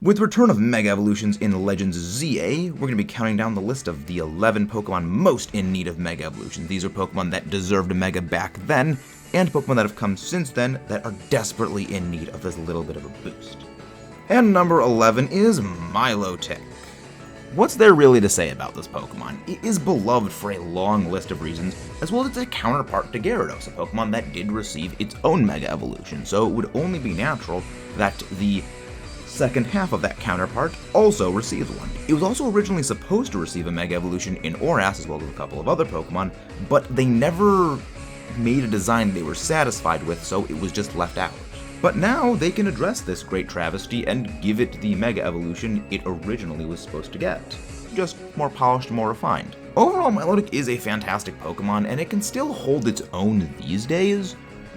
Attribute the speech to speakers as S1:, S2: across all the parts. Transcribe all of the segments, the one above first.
S1: With the return of Mega Evolutions in Legends ZA, we're going to be counting down the list of the 11 Pokemon most in need of Mega Evolutions. These are Pokemon that deserved a Mega back then, and Pokemon that have come since then that are desperately in need of this little bit of a boost. And number 11 is Milotic. What's there really to say about this Pokemon? It is beloved for a long list of reasons, as well as it's a counterpart to Gyarados, a Pokemon that did receive its own Mega Evolution, so it would only be natural that the second half of that counterpart also received one. It was also originally supposed to receive a Mega Evolution in Oras as well as a couple of other Pokemon, but they never made a design they were satisfied with, so it was just left out. But now they can address this great travesty and give it the Mega Evolution it originally was supposed to get. Just more polished, more refined. Overall, Milotic is a fantastic Pokemon, and it can still hold its own these days,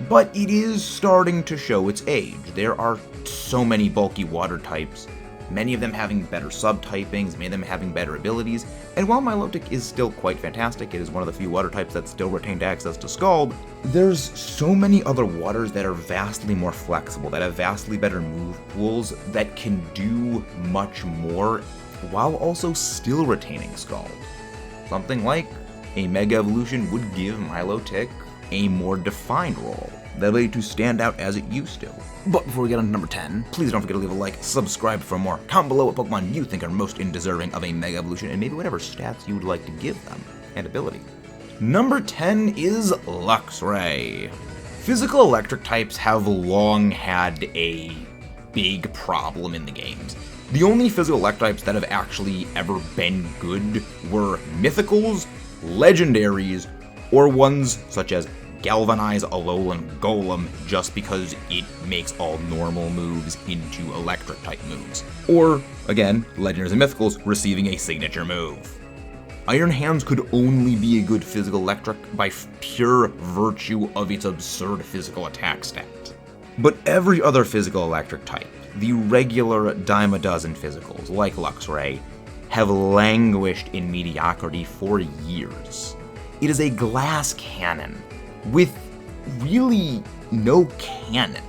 S1: but it is starting to show its age. There are so many bulky water types, many of them having better subtypings, many of them having better abilities, and while Milotic is still quite fantastic, it is one of the few water types that still retained access to Scald, there's so many other waters that are vastly more flexible, that have vastly better move pools, that can do much more, while also still retaining Scald. Something like a Mega Evolution would give Milotic a more defined role, the ability to stand out as it used to. But before we get on to number 10, please don't forget to leave a like, subscribe for more, comment below what Pokemon you think are most deserving of a Mega Evolution, and maybe whatever stats you would like to give them, and ability. Number 10 is Luxray. Physical electric types have long had a big problem in the games. The only physical electric types that have actually ever been good were Mythicals, Legendaries, or ones such as Galvanize, Alolan, Golem, just because it makes all normal moves into electric type moves. Or, again, Legendaries and Mythicals receiving a signature move. Iron Hands could only be a good physical electric by pure virtue of its absurd physical attack stat. But every other physical electric type, the regular dime a dozen physicals, like Luxray, have languished in mediocrity for years. It is a glass cannon with really no cannon.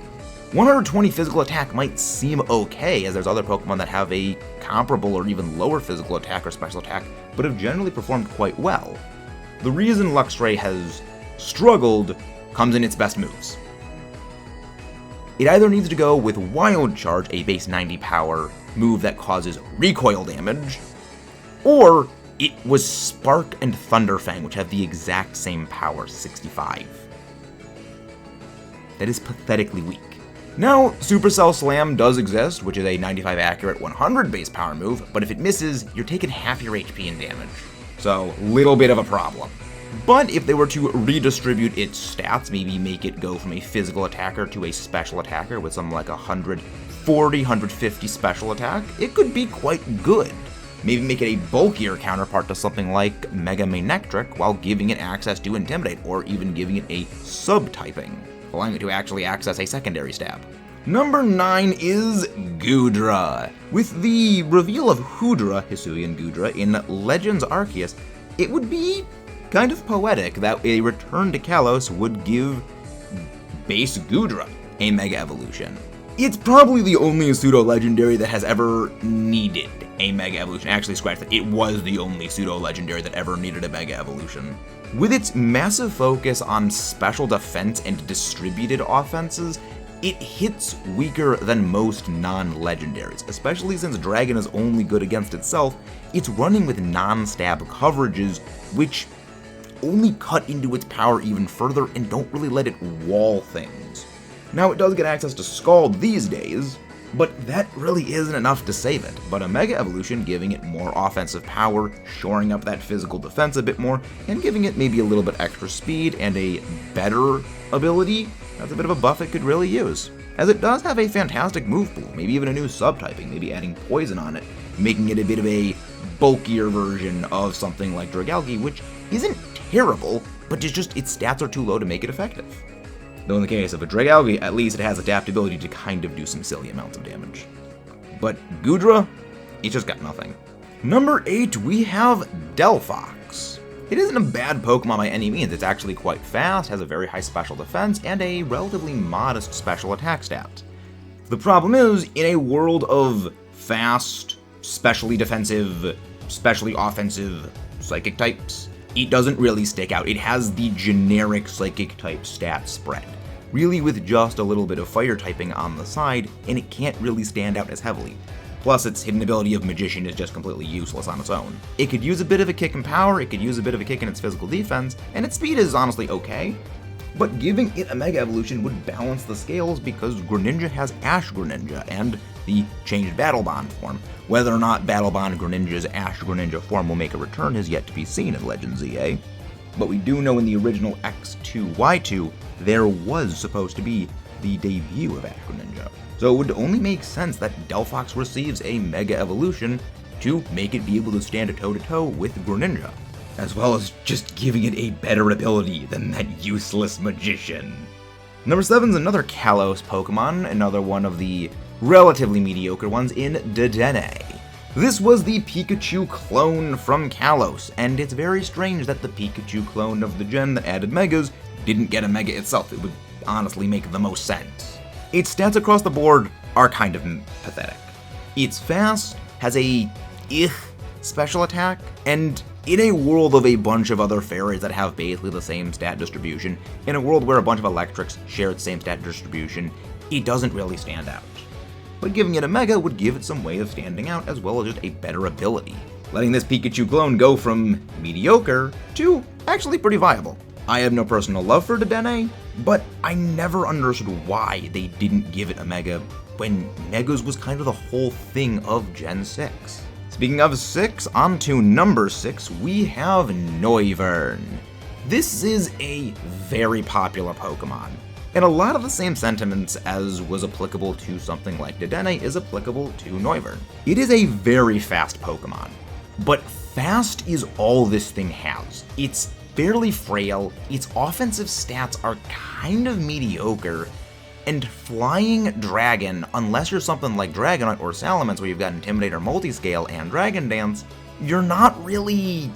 S1: 120 physical attack might seem okay, as there's other Pokemon that have a comparable or even lower physical attack or special attack, but have generally performed quite well. The reason Luxray has struggled comes in its best moves. It either needs to go with Wild Charge, a base 90 power move that causes recoil damage, or it was Spark and Thunderfang, which have the exact same power, 65. That is pathetically weak. Now, Supercell Slam does exist, which is a 95 accurate 100 base power move, but if it misses, you're taking half your HP in damage. So, little bit of a problem. But if they were to redistribute its stats, maybe make it go from a physical attacker to a special attacker with something like 140, 150 special attack, it could be quite good. Maybe make it a bulkier counterpart to something like Mega Manectric while giving it access to Intimidate, or even giving it a subtyping, allowing it to actually access a secondary stab. Number 9 is Goodra. With the reveal of Hoodra, Hisuian Goodra, in Legends Arceus, it would be kind of poetic that a return to Kalos would give base Goodra a Mega Evolution. It's probably the only Pseudo-Legendary that has ever needed a Mega Evolution. Actually, scratch that. It was the only Pseudo-Legendary that ever needed a Mega Evolution. With its massive focus on special defense and distributed offenses, it hits weaker than most non-legendaries, especially since Dragon is only good against itself. It's running with non-stab coverages, which only cut into its power even further and don't really let it wall things. Now, it does get access to Scald these days, but that really isn't enough to save it. But a Mega Evolution giving it more offensive power, shoring up that physical defense a bit more, and giving it maybe a little bit extra speed and a better ability, that's a bit of a buff it could really use. As it does have a fantastic move pool, maybe even a new subtyping, maybe adding poison on it, making it a bit of a bulkier version of something like Dragalge, which isn't terrible, but it's just its stats are too low to make it effective. Though in the case of a Dragalge, at least it has adaptability to kind of do some silly amounts of damage. But Goodra, it just got nothing. Number 8, we have Delphox. It isn't a bad Pokemon by any means. It's actually quite fast, has a very high special defense, and a relatively modest special attack stat. The problem is, in a world of fast, specially defensive, specially offensive psychic types, it doesn't really stick out. It has the generic psychic type stat spread, really with just a little bit of fire typing on the side, and it can't really stand out as heavily. Plus, its hidden ability of Magician is just completely useless on its own. It could use a bit of a kick in power, it could use a bit of a kick in its physical defense, and its speed is honestly okay, but giving it a Mega Evolution would balance the scales because Greninja has Ash Greninja and the changed Battle Bond form. Whether or not Battle Bond Greninja's Ash Greninja form will make a return is yet to be seen in Legends ZA, but we do know in the original X2Y2 there was supposed to be the debut of Ash Greninja. So it would only make sense that Delphox receives a Mega Evolution to make it be able to stand toe-to-toe with Greninja, as well as just giving it a better ability than that useless Magician. Number 7 is another Kalos Pokemon, another one of the relatively mediocre ones in Dedenne. This was the Pikachu clone from Kalos, and it's very strange that the Pikachu clone of the gen that added Megas didn't get a Mega itself. It would honestly make the most sense. Its stats across the board are kind of pathetic. It's fast, has a special attack, and in a world of a bunch of other fairies that have basically the same stat distribution, in a world where a bunch of electrics share the same stat distribution, it doesn't really stand out. But giving it a Mega would give it some way of standing out as well as just a better ability, letting this Pikachu clone go from mediocre to actually pretty viable. I have no personal love for Dedenne, but I never understood why they didn't give it a Mega when Megas was kind of the whole thing of Gen 6. Speaking of 6, on to number 6, we have Noivern. This is a very popular Pokemon, and a lot of the same sentiments as was applicable to something like Dedenne is applicable to Noivern. It is a very fast Pokemon, but fast is all this thing has. It's fairly frail, its offensive stats are kind of mediocre, and Flying Dragon, unless you're something like Dragonite or Salamence where you've got Intimidator Multiscale and Dragon Dance, you're not really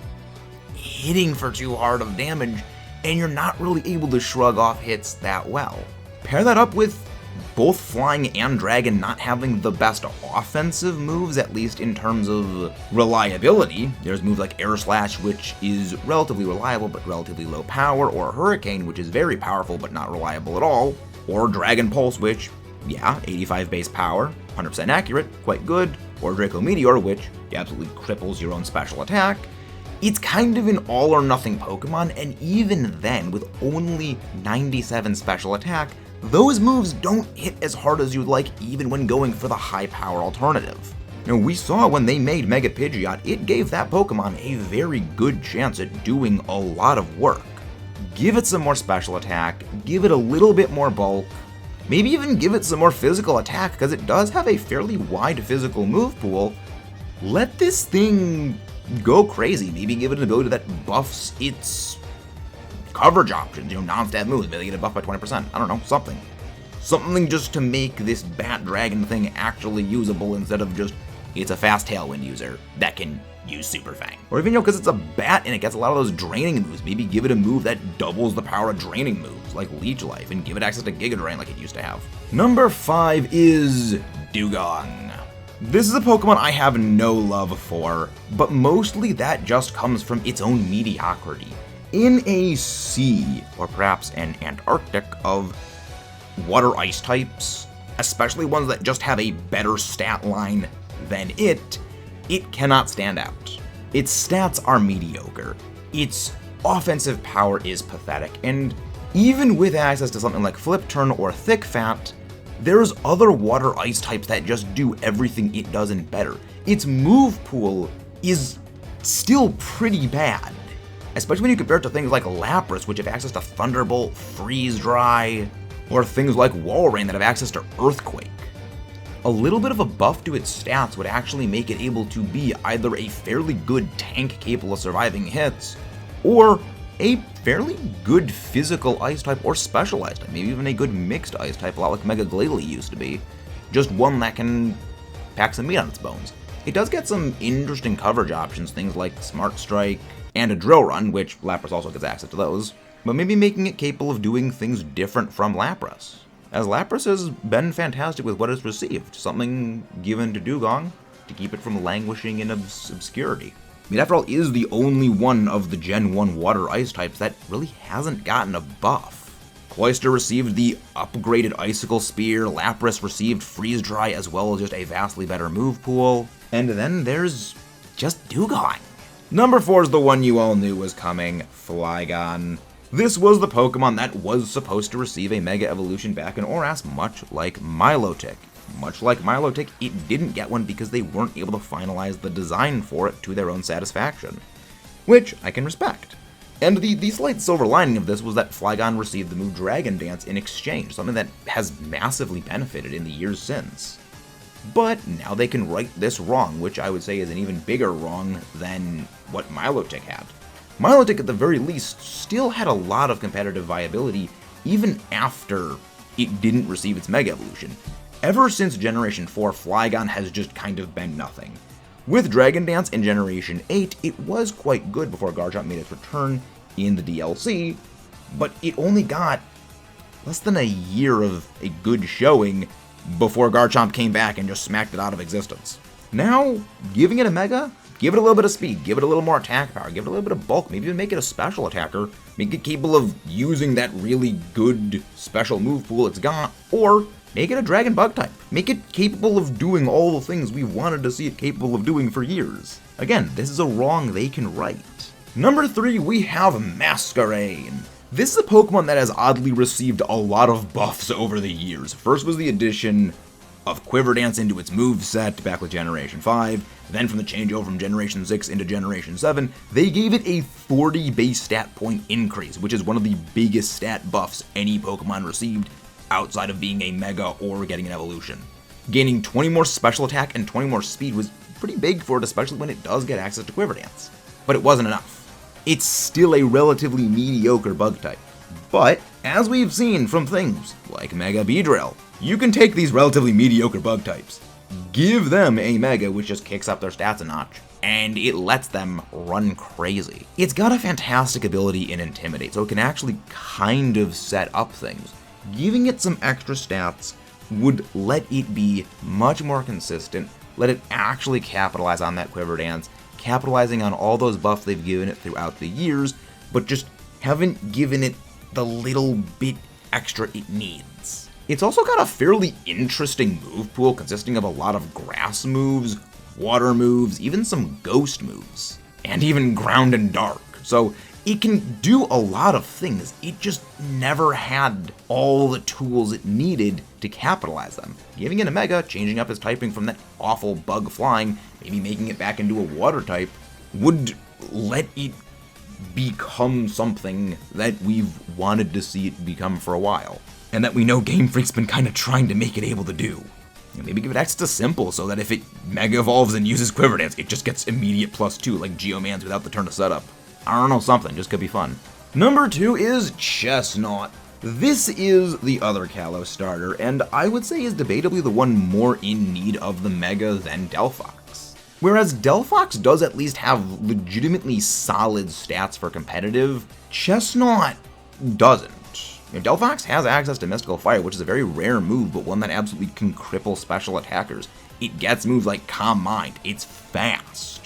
S1: hitting for too hard of damage, and you're not really able to shrug off hits that well. Pair that up with both Flying and Dragon not having the best offensive moves, at least in terms of reliability. There's moves like Air Slash, which is relatively reliable but relatively low power, or Hurricane, which is very powerful but not reliable at all, or Dragon Pulse, which, yeah, 85 base power, 100% accurate, quite good, or Draco Meteor, which absolutely cripples your own special attack. It's kind of an all or nothing Pokemon, and even then, with only 97 special attack, those moves don't hit as hard as you'd like even when going for the high power alternative. Now, we saw when they made Mega Pidgeot, it gave that Pokemon a very good chance at doing a lot of work. Give it some more special attack, give it a little bit more bulk, maybe even give it some more physical attack because it does have a fairly wide physical move pool. Let this thing go crazy, maybe give it an ability that buffs its coverage options, non-stat moves, maybe get it buffed by 20%, I don't know, something. Something just to make this Bat Dragon thing actually usable instead of just, it's a fast Tailwind user that can use Super Fang. Or even, because it's a bat and it gets a lot of those draining moves, maybe give it a move that doubles the power of draining moves, like Leech Life, and give it access to Giga Drain like it used to have. Number 5 is Dewgong. This is a Pokemon I have no love for, but mostly that just comes from its own mediocrity. In a sea, or perhaps an Antarctic, of water-ice types, especially ones that just have a better stat line than it cannot stand out. Its stats are mediocre, its offensive power is pathetic, and even with access to something like Flip Turn or Thick Fat, there's other water-ice types that just do everything it does and better. Its move pool is still pretty bad, especially when you compare it to things like Lapras, which have access to Thunderbolt, Freeze Dry, or things like Walrein that have access to Earthquake. A little bit of a buff to its stats would actually make it able to be either a fairly good tank capable of surviving hits, or a fairly good physical ice type or special ice type, maybe even a good mixed ice type, a lot like Mega Glalie used to be. Just one that can pack some meat on its bones. It does get some interesting coverage options, things like Smart Strike and a Drill Run, which Lapras also gets access to those, but maybe making it capable of doing things different from Lapras. as Lapras has been fantastic with what it's received, something given to Dewgong to keep it from languishing in obscurity. I mean, after all, is the only one of the Gen 1 Water-Ice types that really hasn't gotten a buff. Cloyster received the upgraded Icicle Spear, Lapras received Freeze Dry as well as just a vastly better move pool, and then there's just Dewgong. Number 4 is the one you all knew was coming, Flygon. This was the Pokemon that was supposed to receive a Mega Evolution back in Oras, much like Milotic. Much like Milotic, it didn't get one because they weren't able to finalize the design for it to their own satisfaction, which I can respect. And the slight silver lining of this was that Flygon received the move Dragon Dance in exchange, something that has massively benefited in the years since. But now they can right this wrong, which I would say is an even bigger wrong than what Milotic had. Milotic, at the very least, still had a lot of competitive viability even after it didn't receive its Mega Evolution. Ever since Generation 4, Flygon has just kind of been nothing. With Dragon Dance in Generation 8, it was quite good before Garchomp made its return in the DLC, but it only got less than a year of a good showing before Garchomp came back and just smacked it out of existence. Now, giving it a Mega, give it a little bit of speed, give it a little more attack power, give it a little bit of bulk, maybe even make it a special attacker, make it capable of using that really good special move pool it's got, or make it a Dragon Bug type. Make it capable of doing all the things we've wanted to see it capable of doing for years. Again, this is a wrong they can right. Number 3, we have Masquerain. This is a Pokemon that has oddly received a lot of buffs over the years. First was the addition of Quiver Dance into its moveset back with Generation 5, then from the changeover from Generation 6 into Generation 7, they gave it a 40 base stat point increase, which is one of the biggest stat buffs any Pokemon received outside of being a Mega or getting an evolution. Gaining 20 more special attack and 20 more speed was pretty big for it, especially when it does get access to Quiver Dance. But it wasn't enough. It's still a relatively mediocre bug type. But, as we've seen from things like Mega Beedrill, you can take these relatively mediocre bug types, give them a Mega which just kicks up their stats a notch, and it lets them run crazy. It's got a fantastic ability in Intimidate, so it can actually kind of set up things. Giving it some extra stats would let it be much more consistent, let it actually capitalize on that Quiver Dance, capitalizing on all those buffs they've given it throughout the years, but just haven't given it the little bit extra it needs. It's also got a fairly interesting move pool consisting of a lot of grass moves, water moves, even some ghost moves, and even ground and dark. So it can do a lot of things, it just never had all the tools it needed to capitalize them. Giving it a Mega, changing up its typing from that awful bug flying, maybe making it back into a water type, would let it become something that we've wanted to see it become for a while, and that we know Game Freak's been kind of trying to make it able to do. And maybe give it access to Simple so that if it Mega Evolves and uses Quiver Dance, it just gets immediate +2 like Geoman's without the turn to setup. I don't know, something, just could be fun. Number 2 is Chestnaught. This is the other Kalos starter, and I would say is debatably the one more in need of the Mega than Delphox. Whereas Delphox does at least have legitimately solid stats for competitive, Chestnaught doesn't. Delphox has access to Mystical Fire, which is a very rare move, but one that absolutely can cripple special attackers. It gets moves like Calm Mind, it's fast.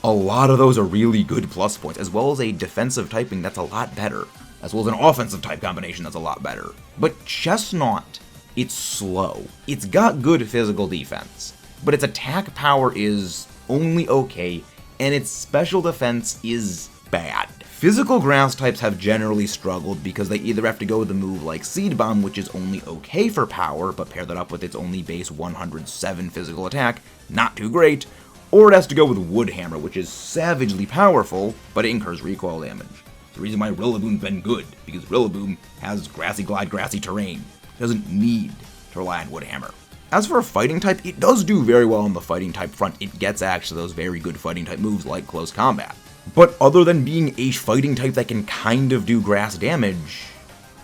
S1: A lot of those are really good plus points, as well as a defensive typing that's a lot better, as well as an offensive type combination that's a lot better. But Chestnaught, it's slow. It's got good physical defense, but its attack power is only okay, and its special defense is bad. Physical grass types have generally struggled because they either have to go with a move like Seed Bomb, which is only okay for power, but pair that up with its only base 107 physical attack, not too great, or it has to go with Wood Hammer, which is savagely powerful, but it incurs recoil damage. It's the reason why Rillaboom's been good, because Rillaboom has Grassy Glide, grassy terrain. It doesn't need to rely on Wood Hammer. As for a fighting type, it does do very well on the fighting type front. It gets actually those very good fighting type moves like Close Combat. But other than being a fighting type that can kind of do grass damage,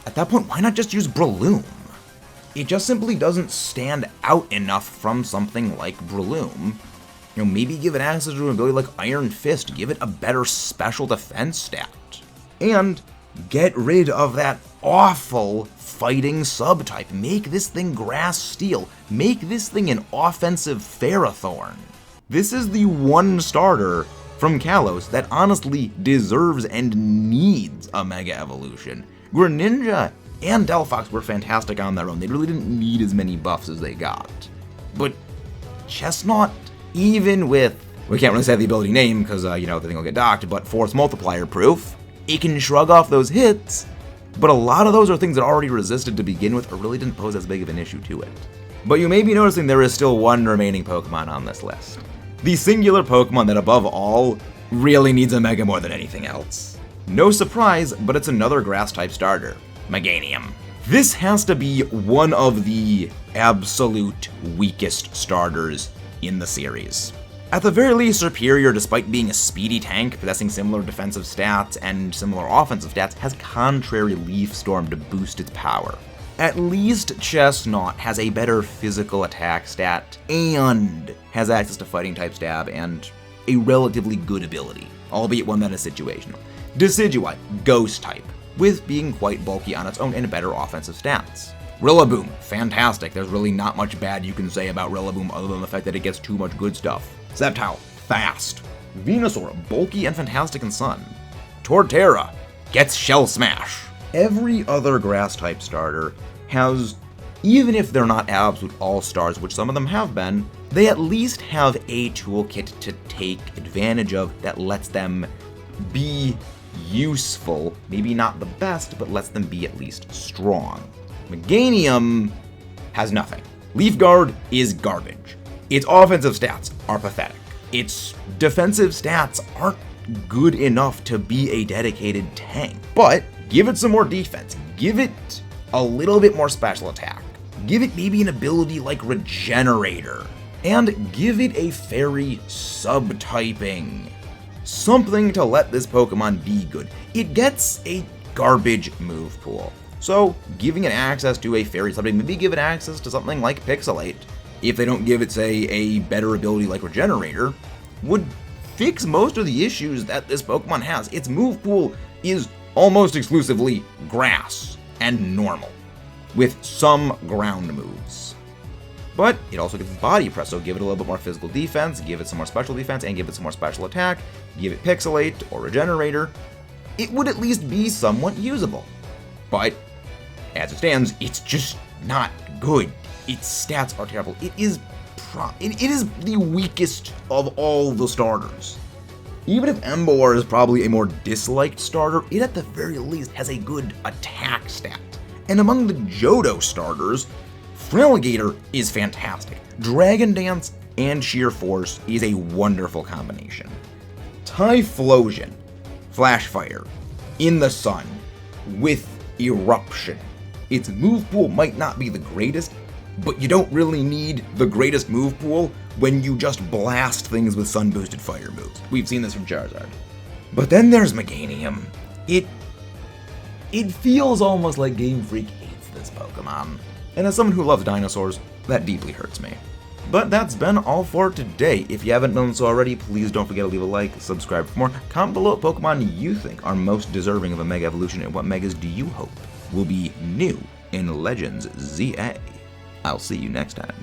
S1: at that point, why not just use Breloom? It just simply doesn't stand out enough from something like Breloom. Maybe give it access to an ability like Iron Fist, give it a better special defense stat. And Get rid of that awful fighting subtype. Make this thing Grass Steel. Make this thing an offensive Ferrothorn. This is the one starter from Kalos that honestly deserves and needs a Mega Evolution. Greninja and Delphox were fantastic on their own. They really didn't need as many buffs as they got. But Chestnaught, even with, we can't really say the ability name because, the thing will get docked, but Force Multiplier proof, it can shrug off those hits, but a lot of those are things that already resisted to begin with or really didn't pose as big of an issue to it. But you may be noticing there is still one remaining Pokemon on this list. The singular Pokemon that above all really needs a Mega more than anything else. No surprise, but it's another Grass-type starter, Meganium. This has to be one of the absolute weakest starters in the series. At the very least superior despite being a speedy tank, possessing similar defensive stats and similar offensive stats, has contrary Leaf Storm to boost its power. At least Chestnaught has a better physical attack stat and has access to fighting type stab and a relatively good ability, albeit one that is situational. Decidueye, Ghost type, with being quite bulky on its own and better offensive stats. Rillaboom, fantastic. There's really not much bad you can say about Rillaboom other than the fact that it gets too much good stuff. Sceptile, fast. Venusaur, bulky and fantastic in Sun. Torterra gets Shell Smash. Every other Grass-type starter has, even if they're not absolute all-stars, which some of them have been, they at least have a toolkit to take advantage of that lets them be useful. Maybe not the best, but lets them be at least strong. Meganium has nothing. Leaf Guard is garbage. Its offensive stats are pathetic. Its defensive stats aren't good enough to be a dedicated tank. But give it some more defense. Give it a little bit more special attack. Give it maybe an ability like Regenerator. And give it a fairy subtyping. Something to let this Pokemon be good. It gets a garbage move pool. So giving it access to a fairy subtype, maybe give it access to something like Pixelate, if they don't give it, say, a better ability like Regenerator, would fix most of the issues that this Pokemon has. Its move pool is almost exclusively grass and normal, with some ground moves. But it also gets Body Press, so give it a little bit more physical defense, give it some more special defense, and give it some more special attack, give it Pixelate or Regenerator. It would at least be somewhat usable. But as it stands, it's just not good. Its stats are terrible. It is the weakest of all the starters. Even if Emboar is probably a more disliked starter, it at the very least has a good attack stat. And among the Johto starters, Fraligator is fantastic. Dragon Dance and Sheer Force is a wonderful combination. Typhlosion, Flash Fire, in the Sun, with Eruption. Its move pool might not be the greatest, but you don't really need the greatest move pool when you just blast things with sun-boosted fire moves. We've seen this from Charizard. But then there's Meganium. It feels almost like Game Freak hates this Pokemon. And as someone who loves dinosaurs, that deeply hurts me. But that's been all for today. If you haven't done so already, please don't forget to leave a like, subscribe for more. Comment below what Pokemon you think are most deserving of a Mega Evolution and what Megas do you hope will be new in Legends ZA. I'll see you next time.